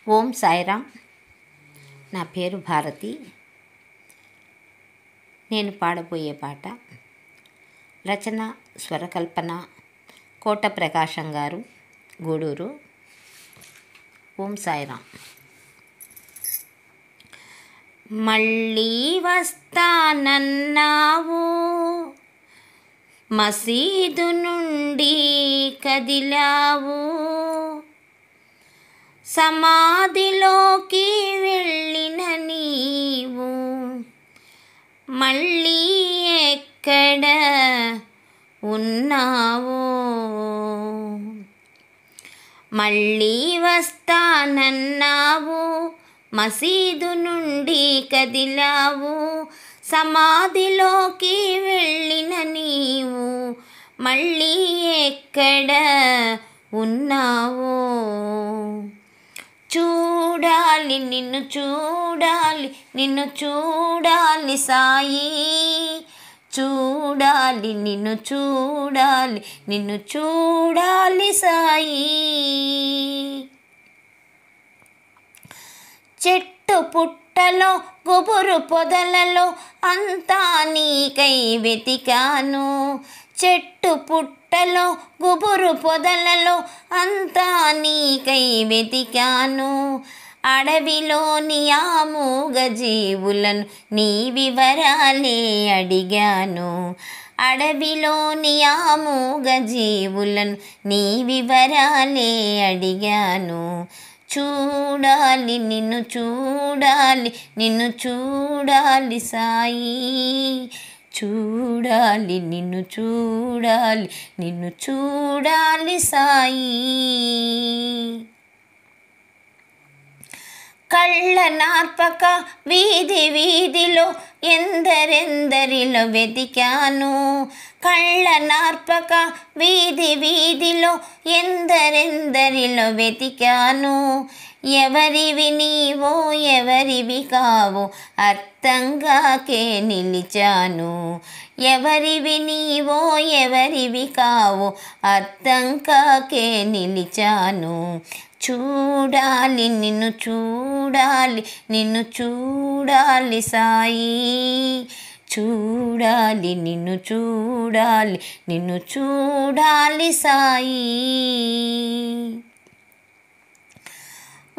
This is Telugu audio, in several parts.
ఓం సాయిరామ్. నా పేరు భారతి. నేను పాడబోయే పాట రచన స్వరకల్పన కోట ప్రకాశం గారు, గూడూరు. ఓం సాయిరామ్. మళ్ళీ వస్తానన్నావు, మసీదు నుండి కదిలావు, సమాధిలోకి వెళ్ళిన నీవు మళ్ళీ ఎక్కడ ఉన్నావు? మళ్ళీ వస్తానన్నావు, మసీదు నుండి కదిలావు, సమాధిలోకి వెళ్ళిన నీవు మళ్ళీ ఎక్కడ ఉన్నావు? చూడాలి నిన్ను చూడాలి, నిన్ను చూడాలి సాయి, చూడాలి నిన్ను చూడాలి, నిన్ను చూడాలి సాయి. చెట్టు పుట్టలో గుబురు పొదలలో అంతా నీకై వెతికాను, చెట్టు పుట్టలో గుబురు పొదలలో అంతా నీకై వెతికాను, అడవిలోని ఆ మూగ జీవులను నీ వివరాలే అడిగాను, అడవిలోని ఆ మూగ జీవులను నీ వివరాలే అడిగాను. చూడాలి నిన్ను చూడాలి, నిన్ను చూడాలి సాయి, చూడాలి నిన్ను చూడాలి, నిన్ను చూడాలి సాయి. కళ్ళ నార్పక వీధి వీధిలో ఎందరెందరిలో వెతికాను, కళ్ళ నార్పక వీధి వీధిలో ఎందరెందరిలో వెతికాను, ఎవరివి నీవో ఎవరివి కావో అర్థంగాకే నిలిచాను, ఎవరివి నీవో ఎవరివి కావో అర్థంగాకే నిలిచాను. చూడాలి నిన్ను చూడాలి, నిన్ను చూడాలి సాయి, చూడాలి నిన్ను చూడాలి, నిన్ను చూడాలి సాయి.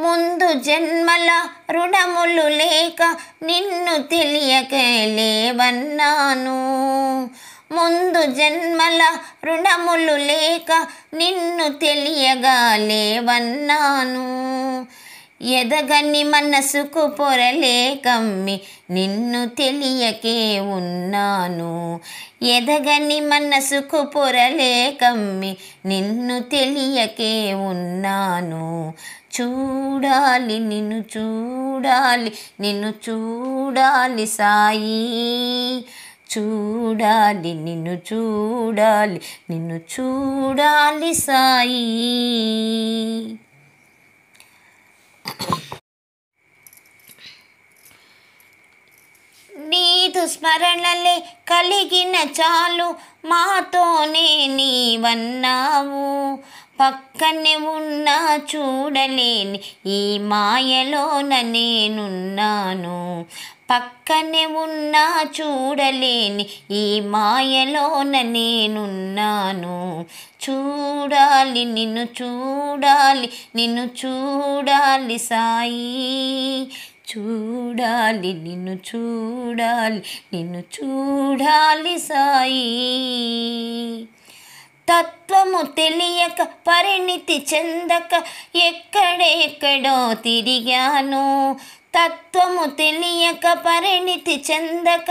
ముందు జన్మల రుణములు లేక నిన్ను తెలియక లేవన్నాను, ముందు జన్మల రుణములు లేక నిన్ను తెలియగా లేవన్నాను, ఎదగని మనసుకు పొరలే కమ్మి నిన్ను తెలియకే ఉన్నాను, ఎదగని మనసుకు పొరలే కమ్మి నిన్ను తెలియకే ఉన్నాను. చూడాలి నిన్ను చూడాలి, నిన్ను చూడాలి సాయి, చూడాలి నిన్ను చూడాలి, నిన్ను చూడాలి సాయి. నీదు స్మరణలే కలిగిన చాలు మాతోనే నీవన్నావు, పక్కనే ఉన్నా చూడలేని ఈ మాయలోన నేనున్నాను, పక్కనే ఉన్నా చూడలేని ఈ మాయలోన నేనున్నాను. చూడాలి నిన్ను చూడాలి, నిన్ను చూడాలి సాయి, చూడాలి నిన్ను చూడాలి, నిన్ను చూడాలి సాయి. తత్వము తెలియక పరిణితి చెందక ఎక్కడెక్కడో తిరిగాను, తత్వము తెలియక పరిణితి చెందక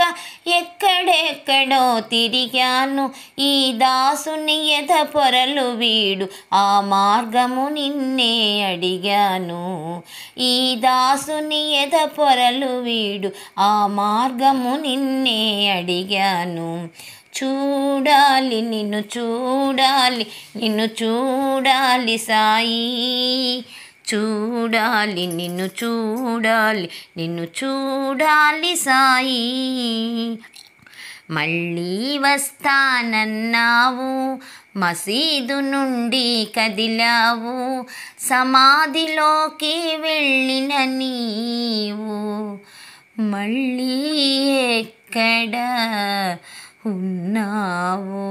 ఎక్కడెక్కడో తిరిగాను, ఈ దాసుని ఎద పొరలు వీడు ఆ మార్గము నిన్నే అడిగాను, ఈ దాసుని ఎద పొరలు వీడు ఆ మార్గము నిన్నే అడిగాను. చూడాలి నిన్ను చూడాలి, నిన్ను చూడాలి సాయి, చూడాలి నిన్ను చూడాలి, నిన్ను చూడాలి సాయి. మళ్ళీ వస్తానన్నావు, మసీదు నుండి కదిలావు, సమాధిలోకి వెళ్ళిన నీవు మళ్ళీ ఎక్కడ ఉన్నావు?